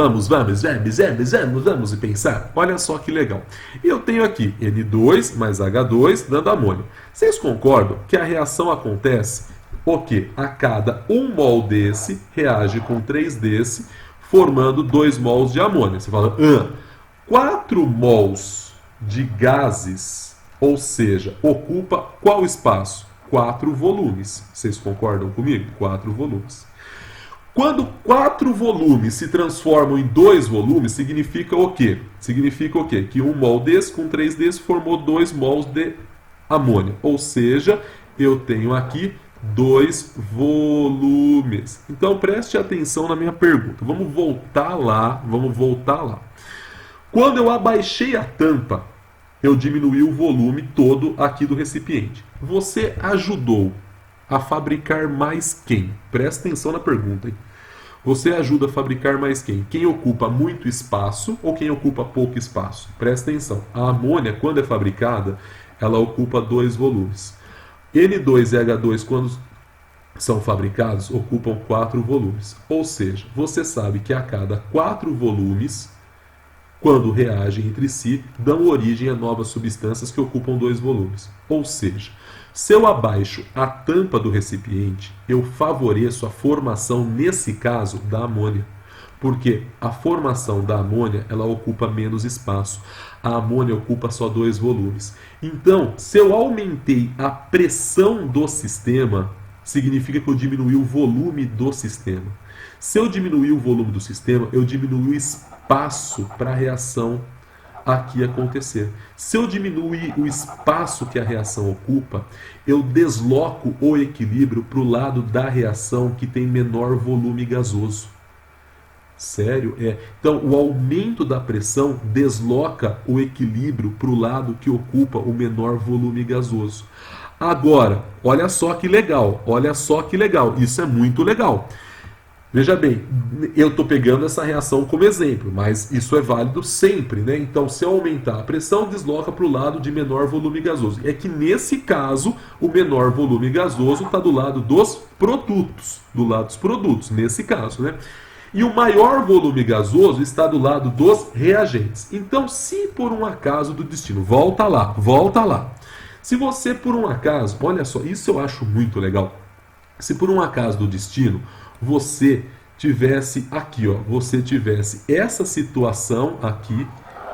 e pensar. Olha só que legal. Eu tenho aqui N2 mais H2 dando amônia. Vocês concordam que a reação acontece? Porque a cada 1 mol desse reage com 3 desse, formando 2 mols de amônia. Você fala, 4 mols de gases, ou seja, ocupa qual espaço? 4 volumes. Vocês concordam comigo? 4 volumes. Quando 4 volumes se transformam em 2 volumes, significa o quê? Que 1 mol desse com 3 desse formou 2 mols de amônia. Ou seja, eu tenho aqui 2 volumes. Então preste atenção na minha pergunta. Vamos voltar lá. Quando eu abaixei a tampa, eu diminuí o volume todo aqui do recipiente. Você ajudou a fabricar mais quem? Presta atenção na pergunta, hein? Você ajuda a fabricar mais quem? Quem ocupa muito espaço ou quem ocupa pouco espaço? Presta atenção. A amônia, quando é fabricada, ela ocupa 2 volumes. N2 e H2, quando são fabricados, ocupam 4 volumes. Ou seja, você sabe que a cada 4 volumes, quando reagem entre si, dão origem a novas substâncias que ocupam 2 volumes. Ou seja, se eu abaixo a tampa do recipiente, eu favoreço a formação, nesse caso, da amônia. Porque a formação da amônia, ela ocupa menos espaço. A amônia ocupa só 2 volumes. Então, se eu aumentei a pressão do sistema, significa que eu diminui o volume do sistema. Se eu diminuir o volume do sistema, eu diminuo o espaço para a reação aqui acontecer. Se eu diminuir o espaço que a reação ocupa, eu desloco o equilíbrio para o lado da reação que tem menor volume gasoso. Sério? Então, o aumento da pressão desloca o equilíbrio para o lado que ocupa o menor volume gasoso. Agora, olha só que legal, isso é muito legal. Veja bem, eu estou pegando essa reação como exemplo, mas isso é válido sempre, né? Então, se eu aumentar a pressão, desloca para o lado de menor volume gasoso. É que nesse caso, o menor volume gasoso está do lado dos produtos, nesse caso, né? E o maior volume gasoso está do lado dos reagentes. Então, se por um acaso do destino, volta lá. Se você por um acaso, olha só, isso eu acho muito legal. Se por um acaso do destino, você tivesse aqui, você tivesse essa situação aqui,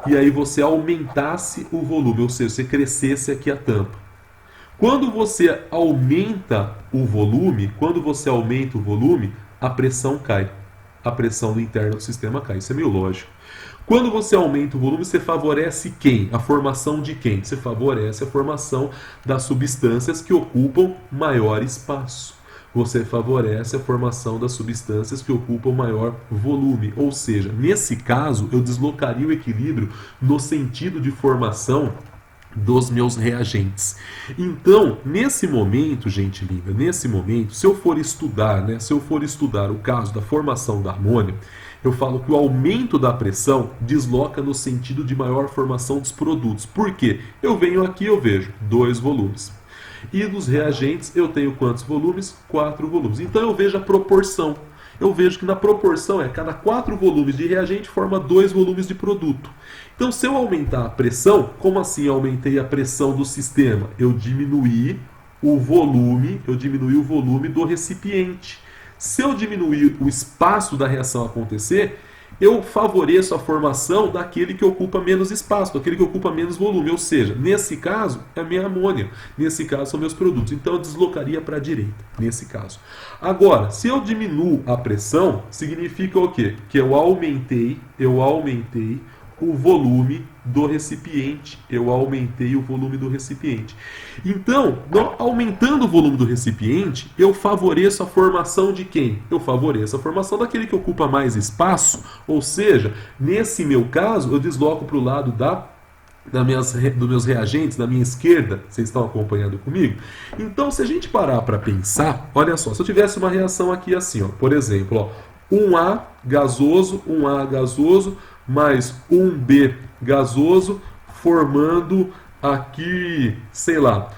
e aí você aumentasse o volume, ou seja, você crescesse aqui a tampa. Quando você aumenta o volume, a pressão cai. A pressão interna do sistema cai. Isso é meio lógico. Quando você aumenta o volume, você favorece quem? A formação de quem? Você favorece a formação das substâncias que ocupam maior espaço. Você favorece a formação das substâncias que ocupam maior volume. Ou seja, nesse caso, eu deslocaria o equilíbrio no sentido de formação dos meus reagentes. Então, nesse momento, gente linda, se eu for estudar, o caso da formação da amônia, eu falo que o aumento da pressão desloca no sentido de maior formação dos produtos. Por quê? Eu venho aqui, eu vejo 2 volumes. E dos reagentes eu tenho quantos volumes? 4 volumes. Então eu vejo a proporção. eu vejo que na proporção cada 4 volumes de reagente forma 2 volumes de produto. Então, se eu aumentar a pressão, como assim eu aumentei a pressão do sistema? Eu diminuí o volume do recipiente. Se eu diminuir o espaço da reação acontecer, eu favoreço a formação daquele que ocupa menos espaço, daquele que ocupa menos volume. Ou seja, nesse caso, é a minha amônia. Nesse caso, são meus produtos. Então, eu deslocaria para a direita, nesse caso. Agora, se eu diminuo a pressão, significa o quê? Que eu aumentei o volume do recipiente. Eu aumentei o volume do recipiente. Então, aumentando o volume do recipiente, eu favoreço a formação de quem? Eu favoreço a formação daquele que ocupa mais espaço, ou seja, nesse meu caso, eu desloco para o lado dos meus reagentes, da minha esquerda. Vocês estão acompanhando comigo? Então, se a gente parar para pensar, olha só, se eu tivesse uma reação aqui assim, ó, por exemplo, ó, 1A gasoso, mais 1B gasoso, formando aqui, sei lá,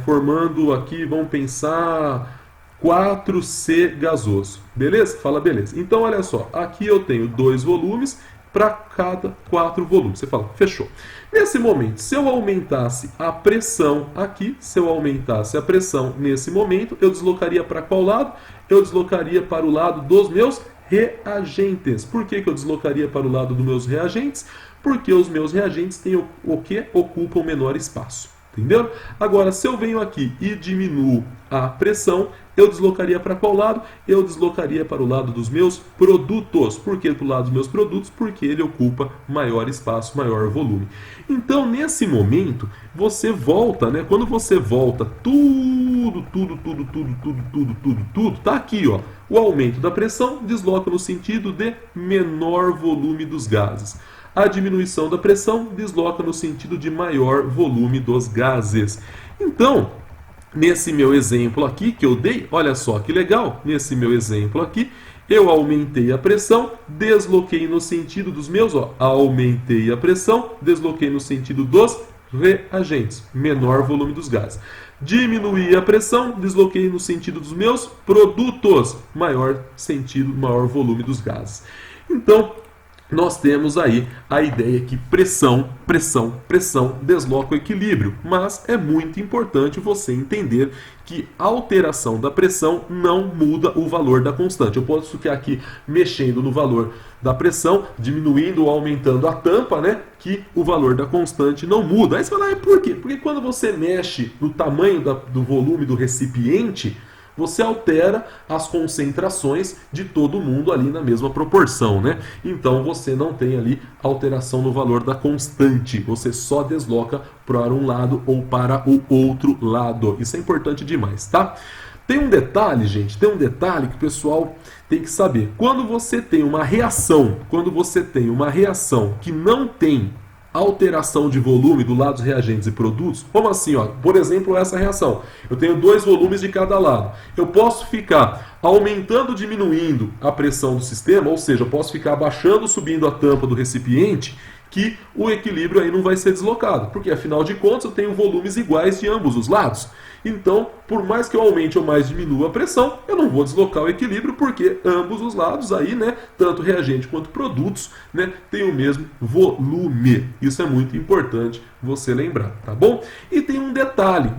formando aqui, vamos pensar, 4C gasoso. Beleza? Fala, beleza. Então, olha só, aqui eu tenho 2 volumes para cada 4 volumes. Você fala, fechou. Nesse momento, se eu aumentasse a pressão aqui, nesse momento, eu deslocaria para qual lado? Eu deslocaria para o lado dos meus reagentes. Por que eu deslocaria para o lado dos meus reagentes? Porque os meus reagentes têm o que? Ocupam menor espaço. Entendeu? Agora, se eu venho aqui e diminuo a pressão, eu deslocaria para qual lado? Eu deslocaria para o lado dos meus produtos. Por que para o lado dos meus produtos? Porque ele ocupa maior espaço, maior volume. Então, nesse momento, você volta, né? Quando você volta, tudo, tá aqui, ó. O aumento da pressão desloca no sentido de menor volume dos gases. A diminuição da pressão desloca no sentido de maior volume dos gases. Então, nesse meu exemplo aqui que eu dei, olha só que legal, nesse meu exemplo aqui, eu aumentei a pressão, desloquei no sentido dos meus, ó, aumentei a pressão, desloquei no sentido dos reagentes, menor volume dos gases. Diminuí a pressão, desloquei no sentido dos meus produtos, maior sentido, maior volume dos gases. Então, nós temos aí a ideia que pressão desloca o equilíbrio, mas é muito importante você entender que a alteração da pressão não muda o valor da constante. Eu posso ficar aqui mexendo no valor da pressão, diminuindo ou aumentando a tampa, né, que o valor da constante não muda. Aí você fala, por quê? Porque quando você mexe no tamanho do volume do recipiente, você altera as concentrações de todo mundo ali na mesma proporção, né? Então você não tem ali alteração no valor da constante, você só desloca para um lado ou para o outro lado. Isso é importante demais, tá? Tem um detalhe, gente, que o pessoal tem que saber. Quando você tem uma reação que não tem alteração de volume do lado dos reagentes e produtos, como assim, ó? Por exemplo, essa reação. Eu tenho 2 volumes de cada lado. Eu posso ficar aumentando, diminuindo a pressão do sistema, ou seja, eu posso ficar abaixando, subindo a tampa do recipiente, que o equilíbrio aí não vai ser deslocado, porque afinal de contas eu tenho volumes iguais de ambos os lados. Então, por mais que eu aumente ou mais diminua a pressão, eu não vou deslocar o equilíbrio, porque ambos os lados aí, né, tanto reagente quanto produtos, né, têm o mesmo volume. Isso é muito importante você lembrar, tá bom? E tem um detalhe.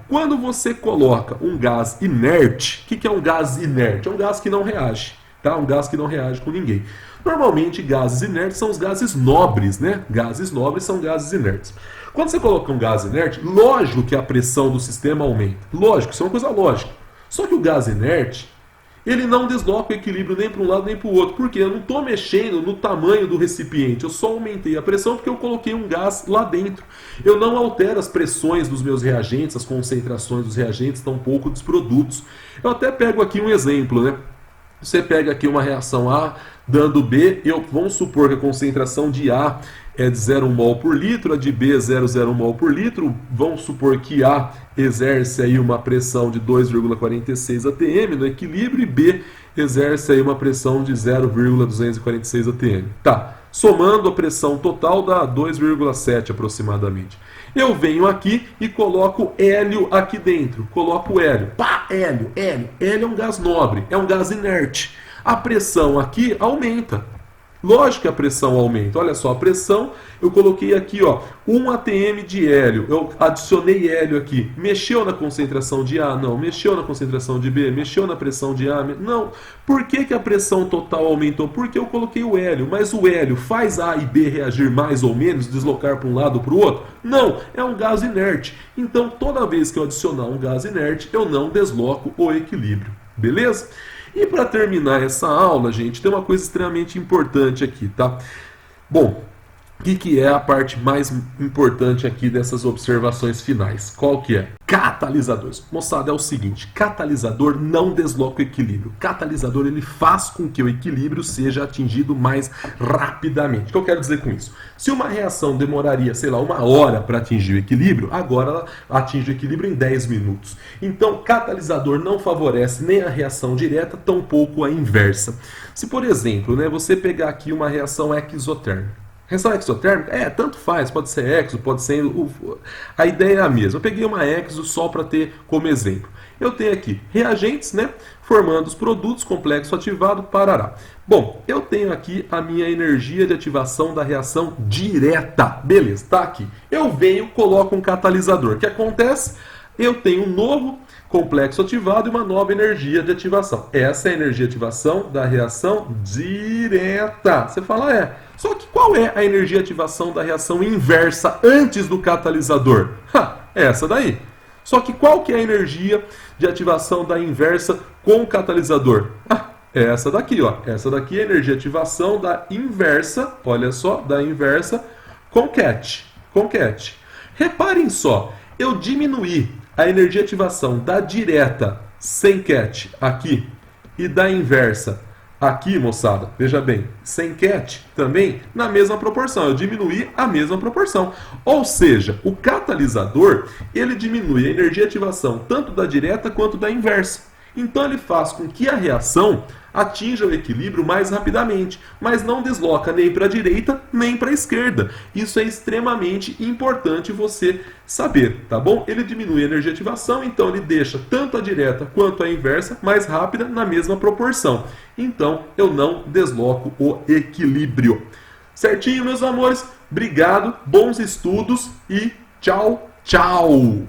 Quando você coloca um gás inerte, o que é um gás inerte? É um gás que não reage, tá? Um gás que não reage com ninguém. Normalmente, gases inertes são os gases nobres, né? Gases nobres são gases inertes. Quando você coloca um gás inerte, lógico que a pressão do sistema aumenta. Lógico, isso é uma coisa lógica. Só que o gás inerte, ele não desloca o equilíbrio nem para um lado nem para o outro. Porque eu não estou mexendo no tamanho do recipiente. Eu só aumentei a pressão porque eu coloquei um gás lá dentro. Eu não altero as pressões dos meus reagentes, as concentrações dos reagentes, tampouco dos produtos. Eu até pego aqui um exemplo, né? Você pega aqui uma reação A dando B, vamos supor que a concentração de A é de 0,1 mol por litro, a de B é 0,01 mol por litro. Vamos supor que A exerce aí uma pressão de 2,46 atm no equilíbrio e B exerce aí uma pressão de 0,246 atm. Tá, somando a pressão total dá 2,7 aproximadamente. Eu venho aqui e coloco hélio aqui dentro. Coloco hélio. Pá, hélio, hélio. Hélio é um gás nobre, é um gás inerte. A pressão aqui aumenta. Lógico que a pressão aumenta. Olha só, a pressão, eu coloquei aqui, ó, 1 atm de hélio. Eu adicionei hélio aqui. Mexeu na concentração de A? Não. Mexeu na concentração de B? Mexeu na pressão de A? Não. Por que que a pressão total aumentou? Porque eu coloquei o hélio. Mas o hélio faz A e B reagir mais ou menos, deslocar para um lado ou para o outro? Não. É um gás inerte. Então, toda vez que eu adicionar um gás inerte, eu não desloco o equilíbrio. Beleza? E para terminar essa aula, gente, tem uma coisa extremamente importante aqui, tá? Bom, o que é a parte mais importante aqui dessas observações finais? Qual que é? Catalisadores. Moçada, é o seguinte, catalisador não desloca o equilíbrio. Catalisador, ele faz com que o equilíbrio seja atingido mais rapidamente. O que eu quero dizer com isso? Se uma reação demoraria, sei lá, 1 hora para atingir o equilíbrio, agora ela atinge o equilíbrio em 10 minutos. Então, catalisador não favorece nem a reação direta, tampouco a inversa. Se, por exemplo, né, você pegar aqui uma reação exotérmica, reação exotérmica, tanto faz, pode ser exo, pode ser... A ideia é a mesma. Eu peguei uma exo só para ter como exemplo. Eu tenho aqui reagentes, né, formando os produtos, complexo ativado, parará. Bom, eu tenho aqui a minha energia de ativação da reação direta. Beleza, tá aqui. Eu venho, coloco um catalisador. O que acontece? Eu tenho um novo complexo ativado e uma nova energia de ativação. Essa é a energia de ativação da reação direta. Você fala, Só que qual é a energia de ativação da reação inversa antes do catalisador? Essa daí. Só que qual que é a energia de ativação da inversa com o catalisador? Essa daqui, ó. Essa daqui é a energia de ativação da inversa, olha só, da inversa com cat. Reparem só, eu diminuí a energia de ativação da direta sem cat aqui e da inversa aqui, moçada, veja bem, sem cat também na mesma proporção. Eu diminuí a mesma proporção. Ou seja, o catalisador, ele diminui a energia de ativação tanto da direta quanto da inversa. Então ele faz com que a reação atinja o equilíbrio mais rapidamente, mas não desloca nem para a direita nem para a esquerda. Isso é extremamente importante você saber, tá bom? Ele diminui a energia de ativação, então ele deixa tanto a direta quanto a inversa mais rápida na mesma proporção. Então eu não desloco o equilíbrio. Certinho, meus amores? Obrigado, bons estudos e tchau, tchau!